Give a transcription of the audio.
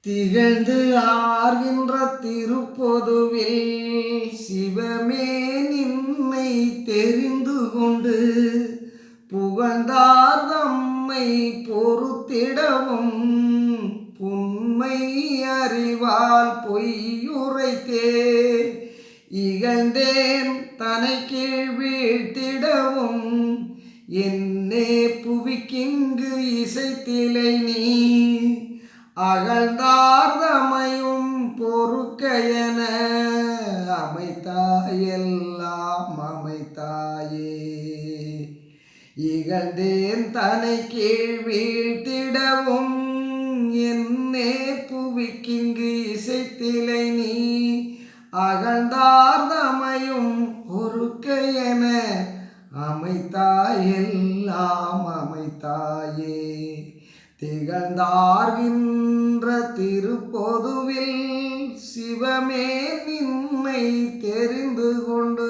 திகழ்ந்து ஆர்கின்ற திருப்பொதுவில் சிவமே நின்னை தெரிந்து கொண்டு புகழ்ந்தார் தம்மை பொறுத்திடவும் புன்மை அறிவால் பொய்யுரைத்தே இகழ்ந்தேன் தனை கீழ் வீழ்த்திடவும் என்னே புவிக்கிங்கு இசைத்திலை நீ அகழ்ந்தார்தமையும் பொறுக்கையென அமைத்தாயெல்லாம் அமைத்தாயே. இகழ்ந்தேன் தனை கீழ் வீழ்த்திடவும் என்னே புவிக்கிங்கு இசைத்திலை நீ அகழ்ந்தார்தமையும் பொறுக்கையென அமைத்தாயெல்லாம் அமைத்தாயே. திகழ்ந்தார்கின்ற திருப்பொதுவில் சிவமே நின்னை தெரிந்து கொண்டு